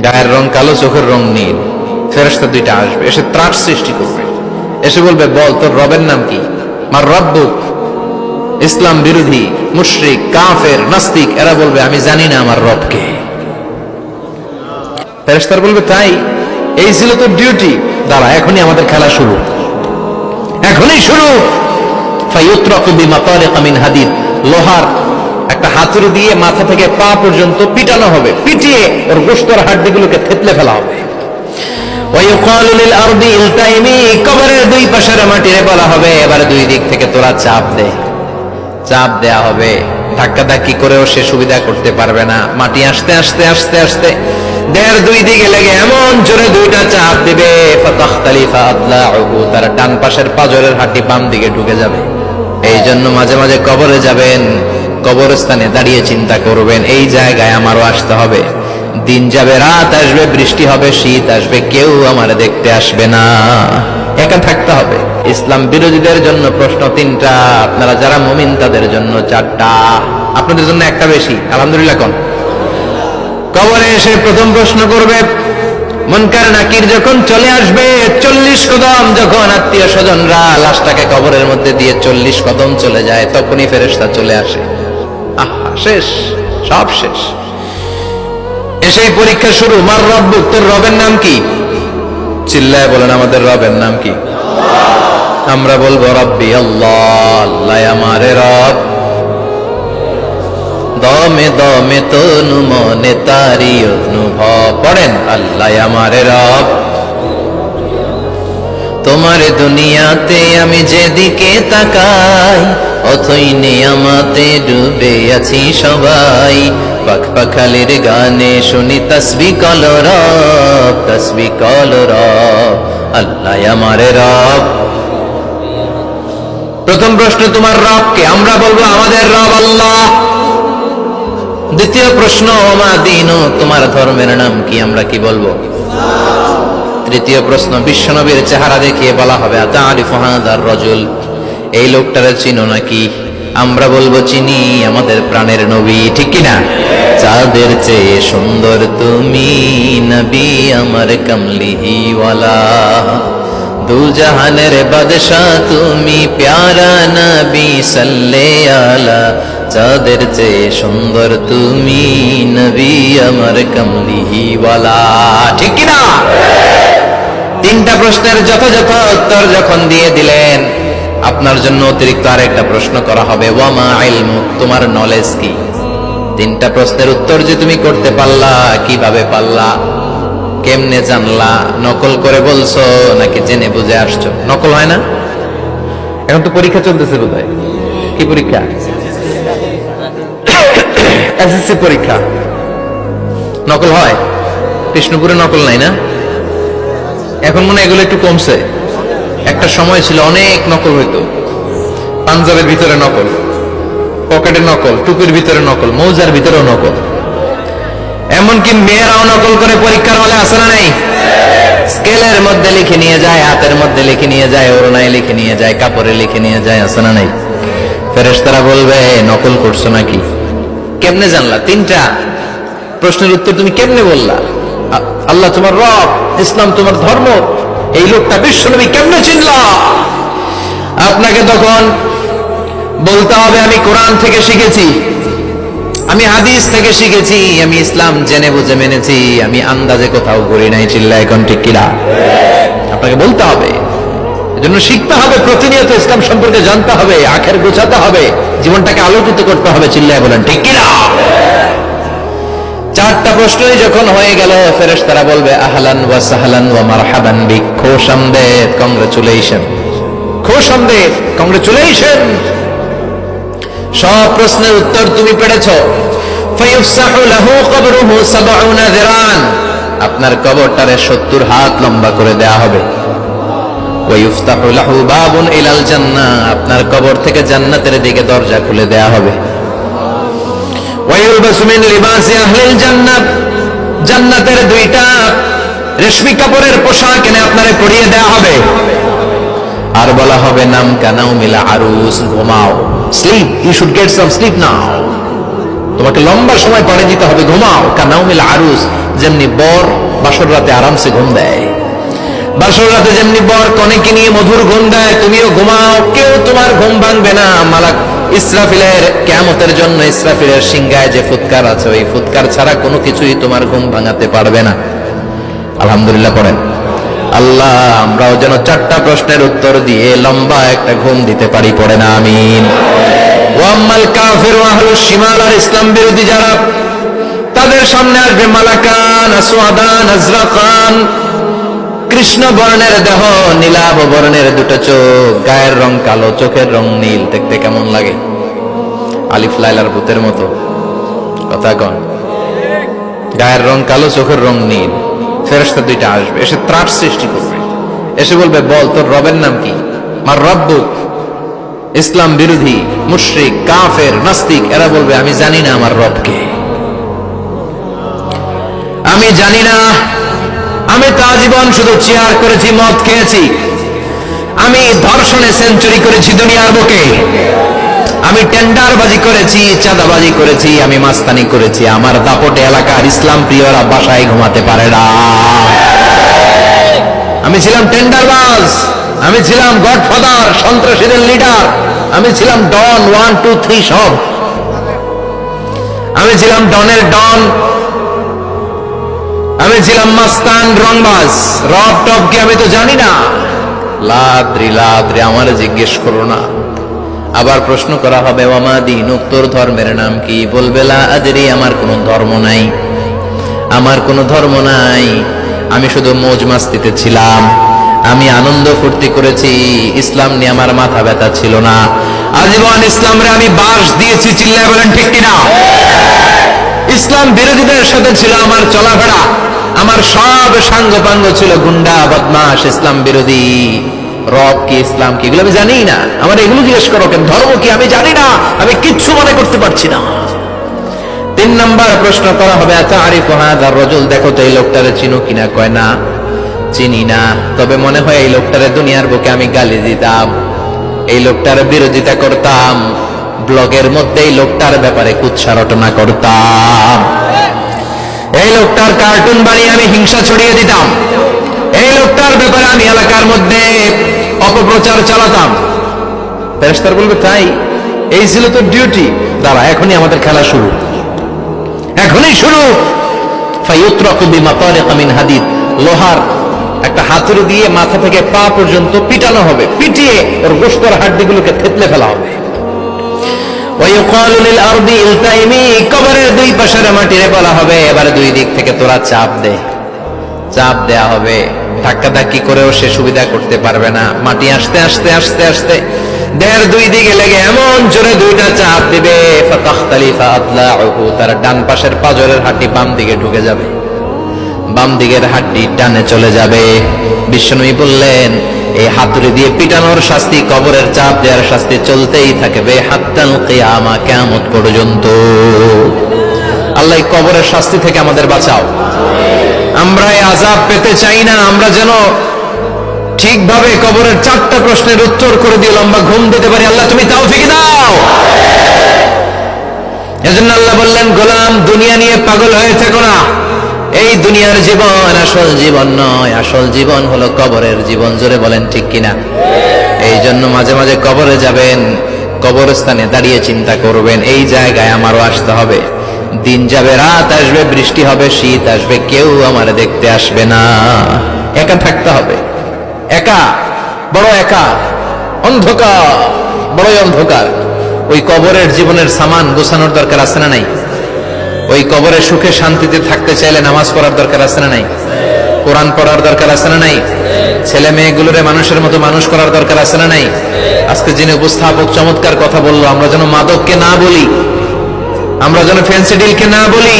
গায়ের রং কালো, চোখের রং নীল। ফেরেশতা দুইটা আসবে, এসে ত্রাস সৃষ্টি করবে, এসে বলবে, বল তোর রবের নাম কি? মার রব্বুক। ইসলাম বিরোধী মুশরিক, কাফের, নাস্তিক এরা বলবে, আমি জানি না আমার রবকে। ফেরেশতারা বলবে, তাই? এই ছিল তোর ডিউটি? দাঁড়া, এখনই আমাদের খেলা শুরু, এখনই শুরু। ফায়ুতরাকু বিমাতারিক মিন হাদিদ, লোহার একটা হাতুড়ি দিয়ে মাথা থেকে পা পর্যন্ত পিটানো হবে, পিটিয়ে ওর গোশতের হাড্ডিগুলোকে থেতলে ফেলা হবে। ওয়ায়ুকালু লিল আরদি ইলতাইমি, কবরের দুই পাশের মাটিরে বলা হবে, এবারে দুই দিক থেকে তোরা চাপ দে। চাপ দেয়া হবে, ধাক্কা ধাক্কি করেও সে সুবিধা করতে পারবে না। মাটি আস্তে আস্তে আস্তে আস্তে দেহের দুই দিকে লেগে এমন জোরে দুইটা চাপ দিবে, ফাতাখতালিফা আদলাউহু, তার ডান পাশের পাজরের হাড্ডি বাম দিকে ঢুকে যাবে। এই জন্য মাঝে মাঝে কবরে যাবেন, কবরস্থানে দাঁড়িয়ে চিন্তা করবেন, এই জায়গায় আমারও আসতে হবে। দিন যাবে, রাত আসবে, বৃষ্টি হবে, শীত আসবে, কেউ আমার দেখতে আসবে না, একা থাকতে হবে। ইসলাম বিরোধীদের জন্য প্রশ্ন 3টা, আপনারা যারা মুমিন তাদের জন্য 4টা, আপনাদের জন্য একটা বেশি। আলহামদুলিল্লাহ। কোন কবরে এসে প্রথম প্রশ্ন করবে, মুনকার নাকির যখন চলে আসবে, 40 কদম যখন আত্মীয় স্বজনরা লাশটাকে কবরের মধ্যে দিয়ে 40 কদম চলে যায়, তখনই ফেরেশতা চলে আসে। আহা, শেষ, সব শেষ। এসেই পরীক্ষা শুরু। মার রব্বুক, তোর রবের নাম কি? চিল্লায় বলেন, আমাদের রবের নাম কি? আমরা বলবো, রব্বি আল্লাহ, আল্লাহ আমারে রব। দমে দমে তনু মনে তারি অনুভব, পড়েন, আল্লাহ আমারে রব। তোমার দুনিয়াতে আমি যেদিকে তাকাই, অথই নিয়ামতে ডুবে আছি সবাই। পাখ পাখালির গানে শুনি তাসবিহ কল রব, তাসবিহ কল রব, আল্লাহ আমারে রব। প্রথম প্রশ্ন, তোমার রব কে? আমরা বলবো, আমাদের রব আল্লাহ। দ্বিতীয় প্রশ্ন, ওমা দীনু, তোমার ধর্মের নাম কি? আমরা কি বলবো? তৃতীয় প্রশ্ন, বিশ্বনবীর চেহারা দেখিয়ে বলা হবে, আতারিফু হাযার রাজুল, এই লোকটারে চিনো নাকি? আমরা বলবো, চিনি, আমাদের প্রাণের নবী, ঠিক কি না? চাঁদের চেয়ে সুন্দর তুমি নবী আমার কমলিহি ওয়ালা, দু জাহানের বাদশা তুমি প্যারা নবী সাল্লে আলা, চাঁদের চেয়ে সুন্দর তুমি নবী আমার কমলিহি ওয়ালা, ঠিক কি না? 3টা প্রশ্নের যথাযথ উত্তর যখন দিয়ে দিলেন, আপনার জন্য অতিরিক্ত আরেকটা প্রশ্ন করা হবে, ওয়ামা ইলমুক, তোমার নলেজ কি? 3টা প্রশ্নের উত্তর যে তুমি করতে পারলা, কিভাবে পারলা, কেমনে জানলা? নকল করে বলছো নাকি জেনে বুঝে আসছো? নকল হয় না? এখন তো পরীক্ষা চলতেছে বোধহয়। কি পরীক্ষা? এসএসসি পরীক্ষা। নকল হয়? কৃষ্ণপুরে নকল নাই না? এখন মনে হয় এগুলো একটু কমছে। একটা সময় ছিল অনেক নকল হইতো, পাঞ্জাবের ভিতরে নকল, পকেটে নকল, টুপির ভিতরে নকল, মৌজার ভিতরেও নকল, এমনকি মেয়েরাও নকল করে পরীক্ষার হলে আসে না নাই? স্কেলের মধ্যে লিখে নিয়ে যায়, হাতের মধ্যে লিখে নিয়ে যায়, ওড়নায় লিখে নিয়ে যায়, কাপড়ে লিখে নিয়ে যায়, আসে না নাই? ফেরেশতারা বলবে, নকল করছো নাকি? কেমনে জানলা? 3টা প্রশ্নের উত্তর তুমি কেমনে বললা? আল্লাহ তোমার রব, ইসলাম তোমার ধর্ম, এই লোকটা বিশ্বনবী, কেমনে চিনলা? আপনাকে তখন বলতে হবে, আমি কোরআন থেকে শিখেছি, আমি হাদিস থেকে শিখেছি, আমি ইসলাম জেনে বুঝে মেনেছি, আমি আন্দাজে কোথাও ঘুরি নাই। চিল্লা এখন ঠিক কিনা? আপনাকে বলতে হবে, এজন্য শিখতে হবে, প্রতিনিয়ত ইসলাম সম্পর্কে জানতে হবে, আখের গোছাতে হবে, জীবনটাকে আলোকিত করতে হবে। চিল্লায় বলেন ঠিক কিনা? 4টা প্রশ্নই যখন হয়ে গেল, ফেরেশতারা বলবে, আহলান ওয়া সাহলান ওয়া মারহাবান বিক, খোশামদেদ, কংগ্রেচুলেশন, খোশামদেদ, কংগ্রেচুলেশন, সব প্রশ্নের উত্তর তুমি পেরেছো। ফায়ুফসাহু লাহু কবরুহু 70 যিরান, আপনার কবরটারে 70 হাত লম্বা করে দেয়া হবে। ওয়ায়ুফতাহু লাহু বাবুন ইলাল জান্নাহ, আপনার কবর থেকে জান্নাতের দিকে দরজা খুলে দেয়া হবে। ওয়ায়ুলবাসু মিন লিবাসি আহলিল জান্নাহ, জান্নাতের 2টা রেশমি কাপড়ের পোশাক এনে আপনারে পরিয়ে দেয়া হবে। আর বলা হবে, নাম কানাউ মিলা আরুস, ঘুমাও, sleep, you should get some sleep now, তোমাকে লম্বা সময় পাড়ি দিতে হবে, ঘুমাও। কানাউমিল আরুস, যেমনি বর বাসর রাতে আরামসে ঘুম দেয়, বাসর রাতে যেমনি বর কনেকে নিয়ে মধুর ঘুম দেয়, তুমিও ঘুমাও, কেউ তোমার ঘুম ভাঙবে না। মালাক ইসরাফিলের কিয়ামতের জন্য ইসরাফিলের সিংহায় যে ফুৎকার আছে, ওই ফুৎকার ছাড়া কোনো কিছুই তোমার ঘুম ভাঙাতে পারবে না। আলহামদুলিল্লাহ পড়েন। আল্লাহ আমরাও যেন 4টা প্রশ্নের উত্তর দিয়ে লম্বা একটা ঘুম দিতে পারি, পড়ে না আমিন। ওয়াম্মাল কাফির ওয়া আহলুশ শিমাল, আর ইসলাম বিরোধী যারা, তাদের সামনে আসবে মালাকান আসওয়াদান আজরাকান, কৃষ্ণ বর্ণের দেহ, নীলাভ বর্ণের দুটো চোখ, গায়ের রং কালো, চোখের রং নীল। দেখতে কেমন লাগে? আলিফ লাইলার ভূতের মতো। কথা কন। গায়ের রং কালো, চোখের রং নীল। ফেরেশতা দুইটা আসবে, এসে ত্রাস সৃষ্টি করবে, এসে বলবে, বল তোর রবের নাম কি? মার রব্বুক। ইসলাম বিরোধী মুশরিক কাফের নাস্তিক এরা বলবে, আমি জানি না আমার রবকে, আমি জানি না, আমি তো আজীবন শুধু চেয়ার করেছি, মদ খেয়েছি, আমি ধর্ষণে সেঞ্চুরি করেছি দুনিয়ার বুকে, আমি টেন্ডারবাজি করেছি, চাঁদাবাজি করেছি, আমি মাস্তানি করেছি, আমার দাপটে এলাকার ইসলাম প্রিয়রা বাসায় ঘুমাতে পারে না। আমি ছিলাম টেন্ডারবাজ, আমি ছিলাম গডফাদার, সন্ত্রাসীদের লিডার, আমি ছিলাম ডন 1 2 3 সব, আমি ছিলাম ডনের ডন, আমি ছিলাম মাস্তান রংবাজ। রব টব কি আমি তো জানি না। লাদ্রি লাদ্রি, আমার জিজ্ঞেস করো না। আবার প্রশ্ন করা হবে, ওয়ামা দীনুক, তোর ধর্মের নাম কি? বলবে লা আদরি, আমার কোনো ধর্ম নাই, আমার কোনো ধর্ম নাই, আমি শুধু মৌজ মাস্তিতে ছিলাম, আমি আনন্দ ফুর্তি করেছি, ইসলাম নিয়ে আমার মাথা ব্যথা ছিল না, আজীবন ইসলামরে আমি বাস দিয়েছি। চিল্লায় বলেন ঠিক কিনা? ইসলাম বিরোধীদের সাথে ছিল আমার চলাফেরা, আমার সব সাঙ্গ পাঙ্গ ছিল গুন্ডা বদমাশ ইসলাম বিরোধী। রব কি, ইসলাম কি, এগুলো আমি জানি না। আমার এগুলো জিজ্ঞেস করো কেন? ধর্ম কি আমি জানি না, আমি কিচ্ছু মনে করতে পারছি না। 3 নাম্বার প্রশ্ন করা হবে, আতারিফু হাযার রাজুল, দেখো তো এই লোকটারে চিনো কিনা? কয় না, চিনি না, তবে মনে হয় এই লোকটারে দুনিয়ার বুকে আমি গালি দিতাম, এই লোকটার বিরোধিতা করতাম, ব্লগের মধ্যে এই লোকটার ব্যাপারে কুৎসা রটনা করতাম, এই লোকটার কার্টুন বানিয়ে আমি হিংসা ছড়িয়ে দিতাম, এই লোকটার ব্যাপারে আমি এলাকার মধ্যে অপপ্রচার চালাতাম। ফেরেশতারা বলবে, তাই? এই ছিল তো ডিউটি। দাঁড়া, এখনই আমাদের খেলা শুরু, এখনই শুরু। ফায়ুতরাকু বিমাতারিকা মিন হাদিদ, লোহার একটা হাতুড়ি দিয়ে মাথা থেকে পা পর্যন্ত পিটানো হবে, পিটিয়ে ওর গোশতের হাড্ডিগুলোকে থেতলে ফেলা হবে। ওয়ায়ুকালু লিল আরদি ইলতাইমি, কবরের দুই পাশের মাটিরে বলা হবে, এবারে দুই দিক থেকে তোরা চাপ দে। চাপ দেয়া হবে, ধাক্কা ধাক্কি করেও সে সুবিধা করতে পারবে না। মাটি আস্তে আস্তে আস্তে আস্তে দেহের দুই দিকে লেগে এমন জোরে দুইটা চাপ দিবে, ফাতাখতালিফা আদলাউহু, তার ডান পাশের পাজরের হাড্ডি বাম দিকে ঢুকে যাবে, বাম দিকের হাড্ডি ডানে চলে যাবে। বিশ্বনবী বললেন, এই হাতুড়ি দিয়ে পিটানোর শাস্তি, কবরের চাপ দেওয়ার শাস্তি চলতেই থাকবে হাত্তাল কিয়ামা, কিয়ামত পর্যন্ত। আল্লাহ এই কবরের শাস্তি থেকে আমাদের বাঁচাও। আমরা এই আযাব পেতে চাই না, আমরা যেন ঠিকভাবে কবরের 4টা প্রশ্নের উত্তর করে দিয়ে লম্বা ঘুম দিতে পারি। আল্লাহ তুমি তৌফিক দাও। এজন্য আল্লাহ বললেন, গোলাম দুনিয়া নিয়ে পাগল হয়ে থেকো না, এই দুনিয়ার জীবন আসল জীবন নয়, আসল জীবন হলো কবরের জীবন। জোরে বলেন ঠিক কিনা? এই জন্য মাঝে মাঝে কবরে যাবেন, কবরস্থানে দাঁড়িয়ে চিন্তা করবেন, এই জায়গায় আমারও আসতে হবে। দিন যাবে, রাত আসবে, বৃষ্টি হবে, শীত আসবে, কেউ আমার দেখতে আসবে না, একা থাকতে হবে, একা, বড় একা, অন্ধকার, বড়ই অন্ধকার। ওই কবরের জীবনের সামান গোছানোর দরকার আছে না নাই? ওই কবরে সুখে শান্তিতে থাকতে চাইলে নামাজ পড়ার দরকার আছে না নাই? কোরআন পড়ার দরকার আছে না নাই? ছেলে মেয়েগুলোরে মানুষের মতো মানুষ করার দরকার আছে না নাই? আজকে যিনি উপস্থাপক চমৎকার কথা বললো, আমরা যেন মাদককে না বলি, আমরা যেন ফেন্সিডিলকে না বলি,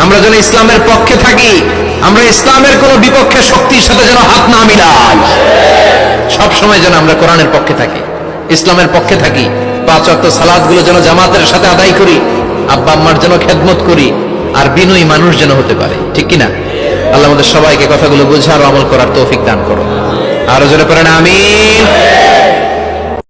আমরা যেন ইসলামের পক্ষে থাকি, আমরা ইসলামের কোন বিপক্ষে শক্তির সাথে যেন হাত না মিলাই, সব সময় যেন আমরা কোরআনের পক্ষে থাকি, ইসলামের পক্ষে থাকি। 5 ওয়াক্ত সালাতগুলো যেন জামাতের সাথে আদায় করি, আব্বা আম্মার যেন খেদমত করি, আর বিনয়ী মানুষ যেন হতে পারে। ঠিক কিনা? আল্লাহ আমাদের সবাইকে কথাগুলো বোঝার ও আমল করার তৌফিক দান করো। আরো জোরে করেন আমিন।